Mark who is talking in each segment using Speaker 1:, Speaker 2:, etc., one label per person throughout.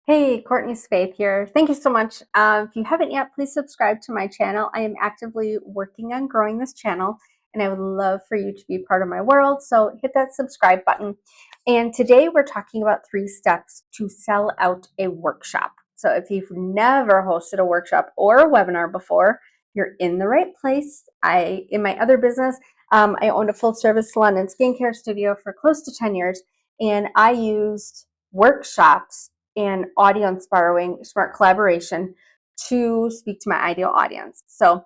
Speaker 1: Hey, Courtney's Faith here. Thank you so much. If you haven't yet, please subscribe to my channel. I am actively working on growing this channel, and I would love for you to be part of my world. So hit that subscribe button. And today we're talking about 3 steps to sell out a workshop. So if you've never hosted a workshop or a webinar before, you're in the right place. In my other business, I owned a full service salon and skincare studio for close to 10 years, and I used workshops and audience borrowing, smart collaboration to speak to my ideal audience. So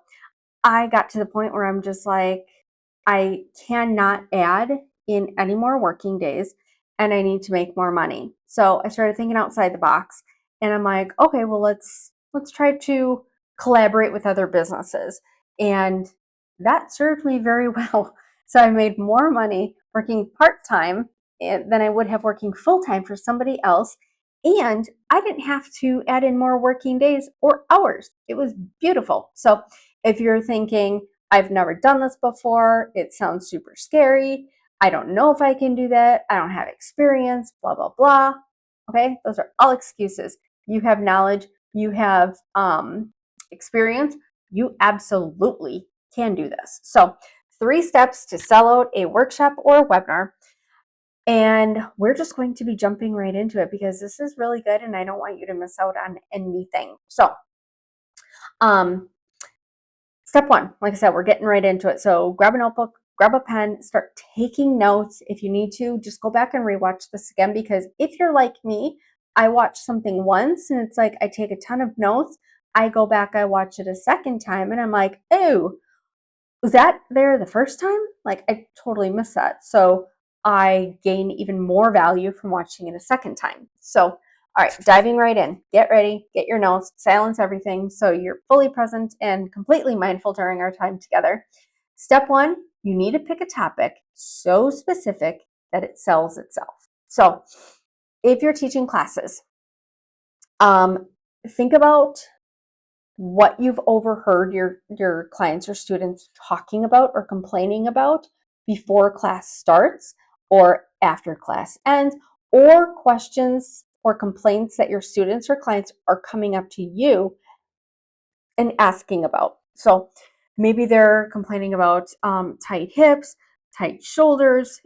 Speaker 1: I got to the point where I'm just like, I cannot add in any more working days and I need to make more money. So I started thinking outside the box and I'm like, okay, well let's try to collaborate with other businesses. And that served me very well. So I made more money working part-time than I would have working full-time for somebody else. And I didn't have to add in more working days or hours. It was beautiful. So if you're thinking, I've never done this before, it sounds super scary, I don't know if I can do that, I don't have experience, blah, blah, blah. Okay, those are all excuses. You have knowledge, you have experience, you absolutely can do this. So 3 steps to sell out a workshop or a webinar. And we're just going to be jumping right into it because this is really good and I don't want you to miss out on anything. So, step 1, like I said, we're getting right into it. So grab a notebook, grab a pen, start taking notes. If you need to, just go back and rewatch this again, because if you're like me, I watch something once and it's like I take a ton of notes. I go back, I watch it a second time, and I'm like, oh, was that there the first time? Like, I totally missed that. So I gain even more value from watching it a second time. So, all right, diving right in. Get ready, get your notes, silence everything so you're fully present and completely mindful during our time together. Step 1, you need to pick a topic so specific that it sells itself. So if you're teaching classes, think about what you've overheard your clients or students talking about or complaining about before class starts or after class ends, or questions or complaints that your students or clients are coming up to you and asking about. So maybe they're complaining about tight hips, tight shoulders,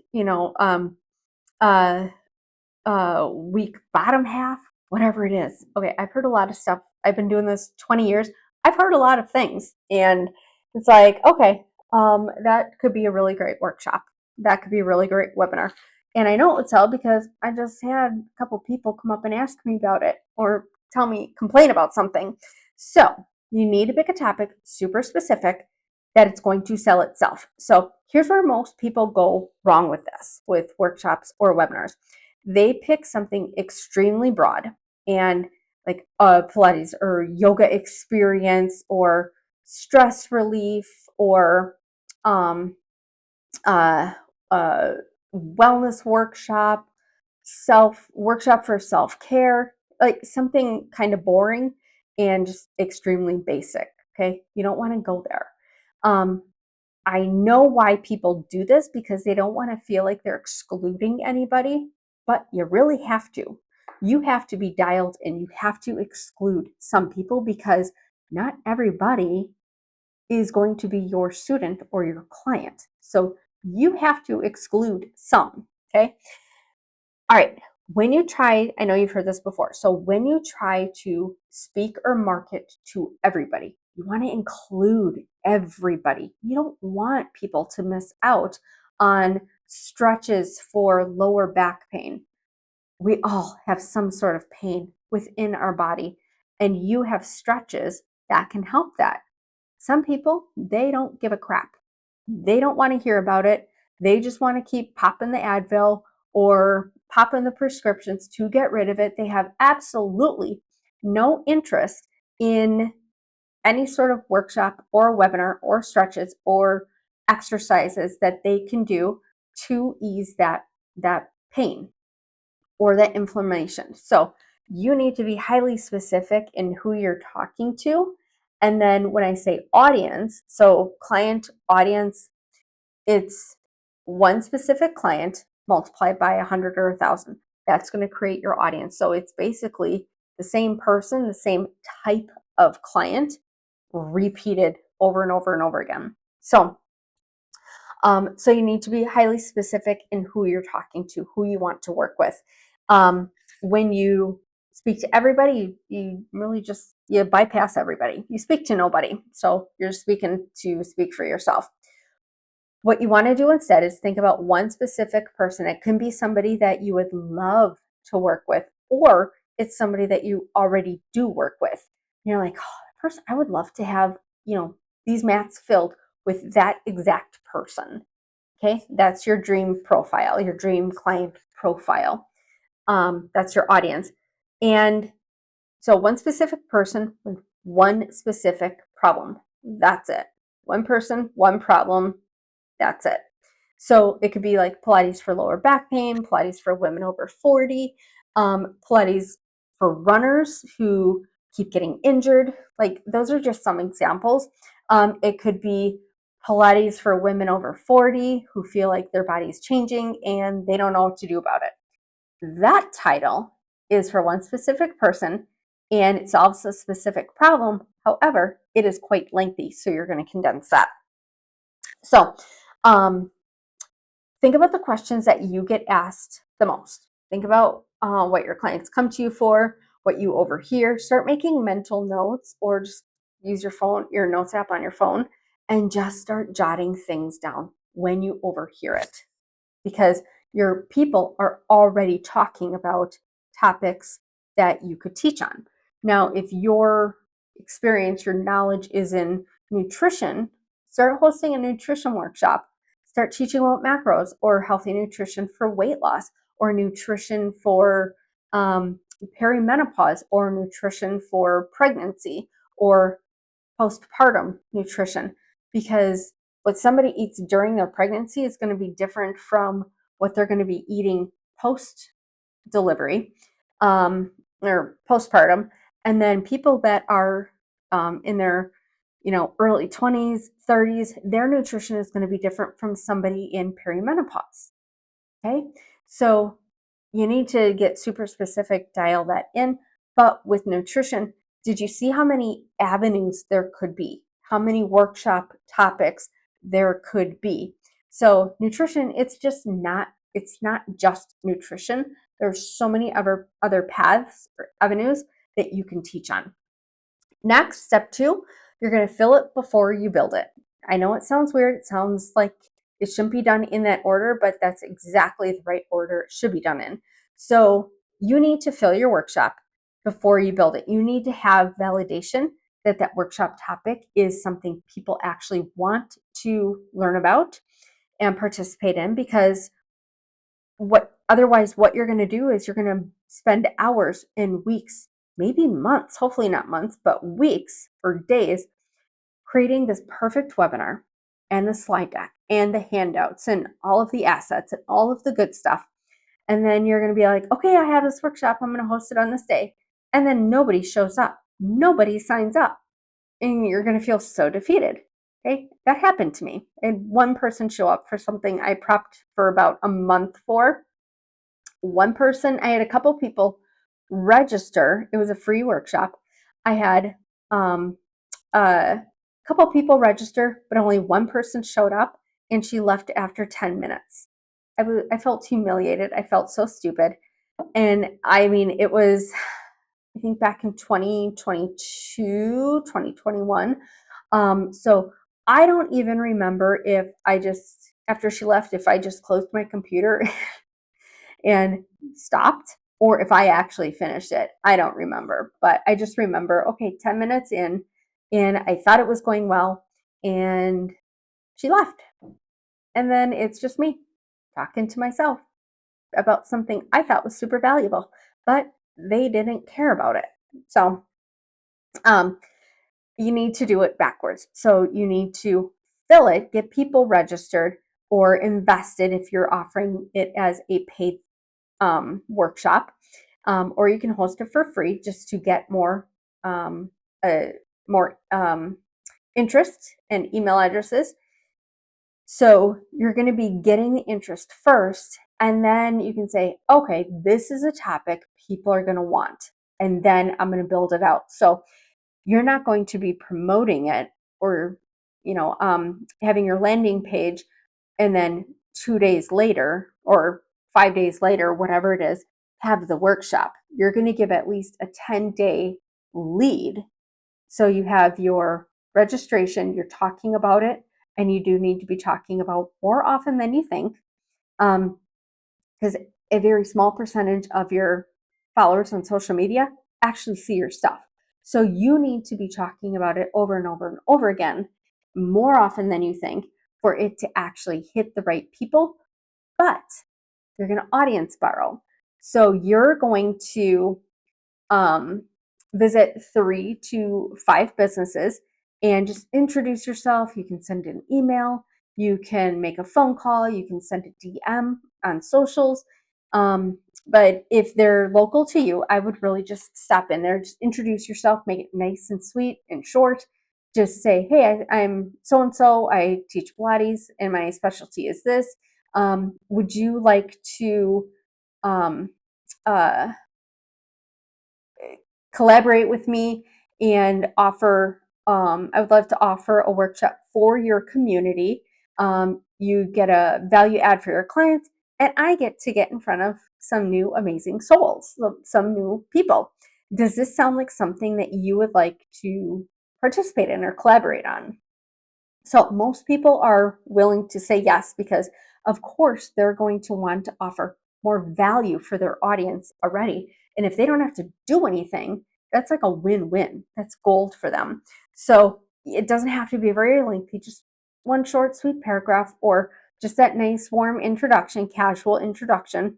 Speaker 1: uh, weak bottom half, whatever it is. Okay, I've heard a lot of stuff. I've been doing this 20 years. I've heard a lot of things. And it's like, okay, that could be a really great workshop. That could be a really great webinar. And I know it would sell because I just had a couple people come up and ask me about it or complain about something. So you need to pick a topic super specific that it's going to sell itself. So here's where most people go wrong with this, with workshops or webinars. They pick something extremely broad and like Pilates or yoga experience or stress relief or um, uh, uh, wellness workshop for self-care, like something kind of boring and just extremely basic. Okay, you don't want to go there. Um, I know why people do this, because they don't want to feel like they're excluding anybody, but you really have to. You have to be dialed in. You have to exclude some people because not everybody is going to be your student or your client. So you have to exclude some, okay? All right. When you try, I know you've heard this before. So when you try to speak or market to everybody, you want to include everybody. You don't want people to miss out on stretches for lower back pain. We all have some sort of pain within our body, and you have stretches that can help that. Some people, they don't give a crap. They don't want to hear about it. They just want to keep popping the Advil or popping the prescriptions to get rid of it. They have absolutely no interest in any sort of workshop or webinar or stretches or exercises that they can do to ease that pain or that inflammation. So you need to be highly specific in who you're talking to. And then when I say audience, so client audience, it's one specific client multiplied by 100 or 1,000. That's going to create your audience. So it's basically the same person, the same type of client repeated over and over and over again. So you need to be highly specific in who you're talking to, who you want to work with. When you speak to everybody, you really just, you bypass everybody. You speak to nobody. So you're speaking to speak for yourself. What you want to do instead is think about one specific person. It can be somebody that you would love to work with, or it's somebody that you already do work with. And you're like, oh, person, I would love to have, these mats filled with that exact person. Okay, that's your dream profile, your dream client profile. That's your audience. And so one specific person with one specific problem. That's it. One person, one problem. That's it. So it could be like Pilates for lower back pain, Pilates for women over 40, Pilates for runners who keep getting injured. Like those are just some examples. It could be Pilates for women over 40 who feel like their body's changing and they don't know what to do about it. That title is for one specific person and it solves a specific problem. However, it is quite lengthy, so you're going to condense that. So, think about the questions that you get asked the most. Think about what your clients come to you for, what you overhear. Start making mental notes or just use your phone, your notes app on your phone, and just start jotting things down when you overhear it. Because your people are already talking about topics that you could teach on. Now, if your experience, your knowledge is in nutrition, start hosting a nutrition workshop. Start teaching about macros or healthy nutrition for weight loss or nutrition for perimenopause or nutrition for pregnancy or postpartum nutrition, because what somebody eats during their pregnancy is going to be different from what they're going to be eating post delivery or postpartum. And then people that are in their early 20s, 30s, their nutrition is going to be different from somebody in perimenopause. Okay, so you need to get super specific, dial that in. But with nutrition, did you see how many avenues there could be? How many workshop topics there could be? So nutrition, it's not just nutrition. There's so many other paths or avenues that you can teach on. Next, step 2, you're going to fill it before you build it. I know it sounds weird. It sounds like it shouldn't be done in that order, but that's exactly the right order it should be done in. So you need to fill your workshop before you build it. You need to have validation that that workshop topic is something people actually want to learn about and participate in, because what you're going to do is you're going to spend hours and weeks, maybe months, hopefully not months, but weeks or days creating this perfect webinar and the slide deck and the handouts and all of the assets and all of the good stuff. And then you're going to be like, okay, I have this workshop. I'm going to host it on this day. And then nobody shows up. Nobody signs up. And you're going to feel so defeated. Okay, that happened to me. I had one person show up for something I prepped for about a month for. One person, I had a couple people register. It was a free workshop. I had a couple people register, but only one person showed up, and she left after 10 minutes. I felt humiliated. I felt so stupid. And I mean, it was, I think back in 2022, 2021. So I don't even remember if after she left, if I just closed my computer and stopped, or if I actually finished it. I don't remember, but I just remember, okay, 10 minutes in, and I thought it was going well, and she left. And then it's just me talking to myself about something I thought was super valuable, but they didn't care about it. So you need to do it backwards. So you need to fill it, get people registered or invested if you're offering it as a paid workshop, or you can host it for free just to get more interest and email addresses. So you're going to be getting the interest first, and then you can say, okay, this is a topic people are going to want. and then I'm going to build it out. So you're not going to be promoting it or, having your landing page and then 2 days later or 5 days later, whatever it is, have the workshop. You're going to give at least a 10-day lead. So you have your registration, you're talking about it, and you do need to be talking about more often than you think. Because a very small percentage of your followers on social media actually see your stuff. So you need to be talking about it over and over and over again, more often than you think, for it to actually hit the right people. But you're going to audience borrow. So you're going to visit 3 to 5 businesses and just introduce yourself. You can send an email, you can make a phone call, you can send a DM on socials. But if they're local to you, I would really just stop in there, just introduce yourself, make it nice and sweet and short. Just say, hey, I'm so and so. I teach Pilates, and my specialty is this. Would you like to um, uh, collaborate with me and offer? I would love to offer a workshop for your community. You get a value add for your clients, and I get to get in front of some new amazing souls, some new people. Does this sound like something that you would like to participate in or collaborate on? So most people are willing to say yes because, of course, they're going to want to offer more value for their audience already. And if they don't have to do anything, that's like a win-win. That's gold for them. So it doesn't have to be very lengthy, just one short, sweet paragraph, or just that nice, warm introduction, casual introduction.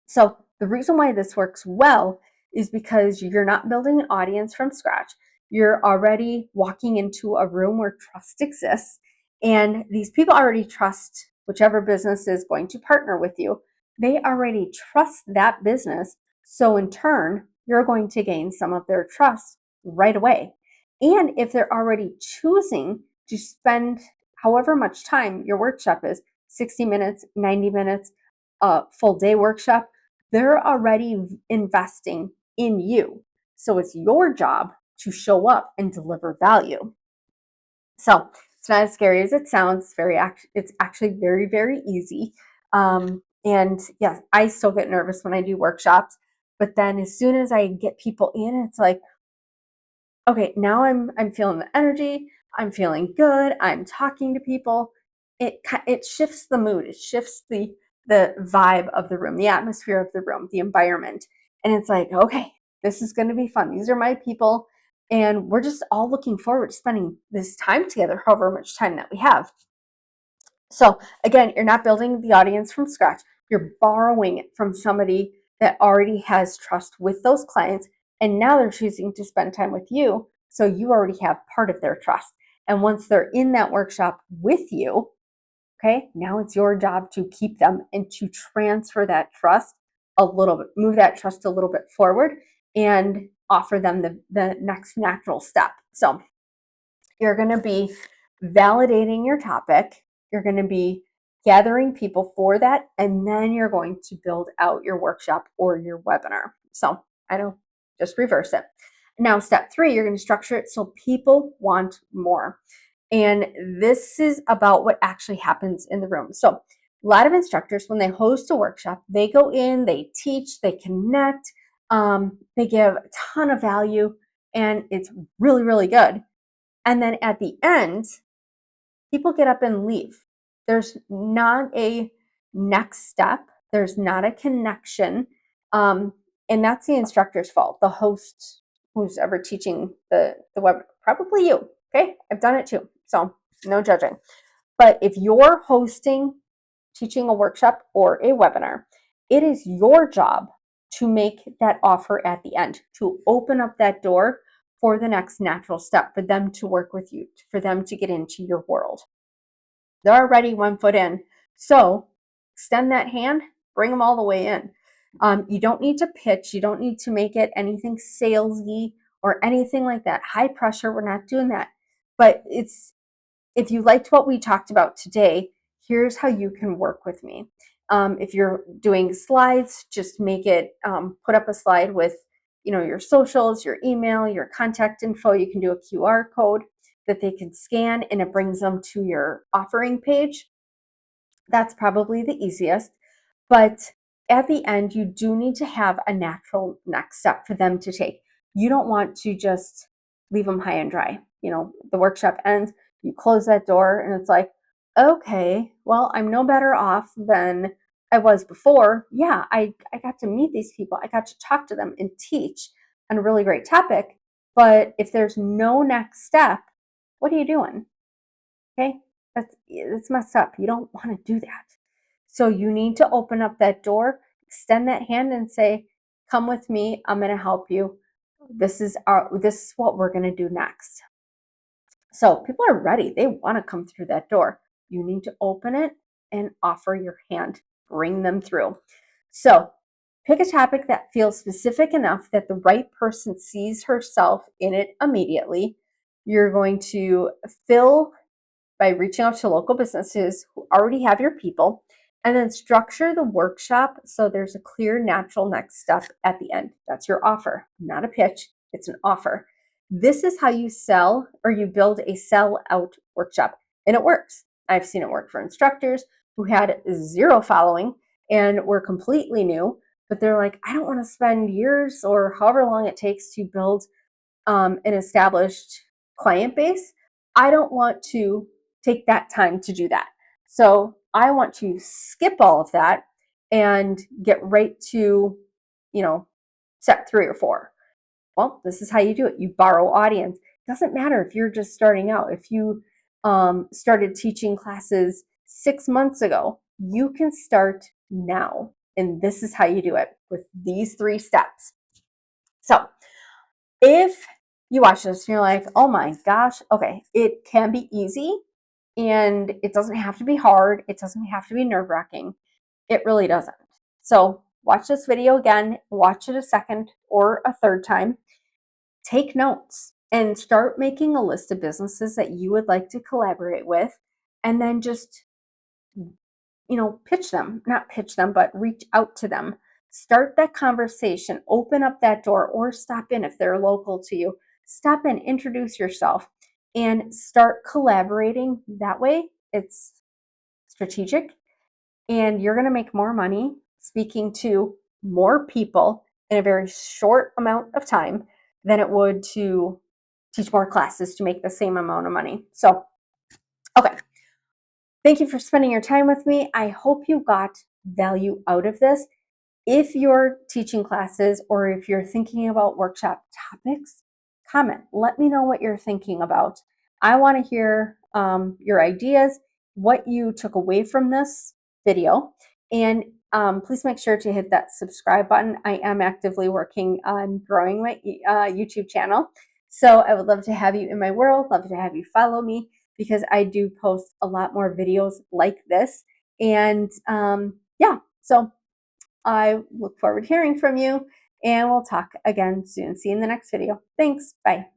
Speaker 1: So the reason why this works well is because you're not building an audience from scratch. You're already walking into a room where trust exists, and these people already trust whichever business is going to partner with you. They already trust that business. So in turn, you're going to gain some of their trust right away. And if they're already choosing to spend however much time your workshop is, 60 minutes, 90 minutes, a full day workshop, they're already investing in you. So it's your job to show up and deliver value. So it's not as scary as it sounds. It's actually very, very easy. And yes, I still get nervous when I do workshops, but then as soon as I get people in, it's like, okay, now I'm feeling the energy. I'm feeling good. I'm talking to people. It shifts the mood. It shifts the vibe of the room, the atmosphere of the room, the environment. And it's like, okay, this is going to be fun. These are my people, and we're just all looking forward to spending this time together, however much time that we have. So again, you're not building the audience from scratch. You're borrowing it from somebody that already has trust with those clients, and now they're choosing to spend time with you. So you already have part of their trust. And once they're in that workshop with you, okay, now it's your job to keep them and to transfer that trust a little bit, move that trust a little bit forward and offer them the next natural step. So you're going to be validating your topic. You're going to be gathering people for that. And then you're going to build out your workshop or your webinar. So I don't just reverse it. Now, step 3, you're going to structure it so people want more. And this is about what actually happens in the room. So a lot of instructors, when they host a workshop, they go in, they teach, they connect, they give a ton of value, and it's really, really good. And then at the end, people get up and leave. There's not a next step. There's not a connection. And that's the instructor's fault. The host who's ever teaching the web, probably you. Okay. I've done it too. So no judging. But if you're hosting, teaching a workshop or a webinar, it is your job to make that offer at the end, to open up that door for the next natural step, for them to work with you, for them to get into your world. They're already 1 foot in. So extend that hand, bring them all the way in. You don't need to pitch. You don't need to make it anything salesy or anything like that. High pressure, we're not doing that. But if you liked what we talked about today, here's how you can work with me. If you're doing slides, just make it, put up a slide with your socials, your email, your contact info. You can do a QR code that they can scan and it brings them to your offering page. That's probably the easiest. But at the end, you do need to have a natural next step for them to take. You don't want to just leave them high and dry. The workshop ends, you close that door, and it's like, okay, well, I'm no better off than I was before. Yeah, I got to meet these people. I got to talk to them and teach on a really great topic. But if there's no next step, what are you doing? Okay, that's messed up. You don't want to do that. So you need to open up that door, extend that hand and say, come with me, I'm going to help you. This is what we're going to do next. So people are ready. They want to come through that door. You need to open it and offer your hand, bring them through. So pick a topic that feels specific enough that the right person sees herself in it immediately. You're going to fill by reaching out to local businesses who already have your people, and then structure the workshop so there's a clear, natural next step at the end. That's your offer, not a pitch, it's an offer. This is how you sell or you build a sell out workshop, and it works. I've seen it work for instructors who had zero following and were completely new, but they're like, I don't want to spend years or however long it takes to build an established client base. I don't want to take that time to do that. So I want to skip all of that and get right to, step 3 or 4. Well, this is how you do it. You borrow audience. It doesn't matter if you're just starting out. If you started teaching classes 6 months ago, you can start now. And this is how you do it with these 3 steps. So if you watch this and you're like, oh my gosh, okay, it can be easy and it doesn't have to be hard. It doesn't have to be nerve-wracking. It really doesn't. So watch this video again, watch it a second or a third time, take notes and start making a list of businesses that you would like to collaborate with, and then just not pitch them, but reach out to them. Start that conversation, open up that door, or stop in if they're local to you. Stop in, introduce yourself, and start collaborating that way. It's strategic, and you're going to make more money speaking to more people in a very short amount of time than it would to teach more classes to make the same amount of money. So, okay. Thank you for spending your time with me. I hope you got value out of this. If you're teaching classes or if you're thinking about workshop topics, comment. Let me know what you're thinking about. I want to hear your ideas, what you took away from this video, and please make sure to hit that subscribe button. I am actively working on growing my YouTube channel, so I would love to have you in my world, love to have you follow me, because I do post a lot more videos like this. And yeah, so I look forward to hearing from you, and we'll talk again soon. See you in the next video. Thanks. Bye.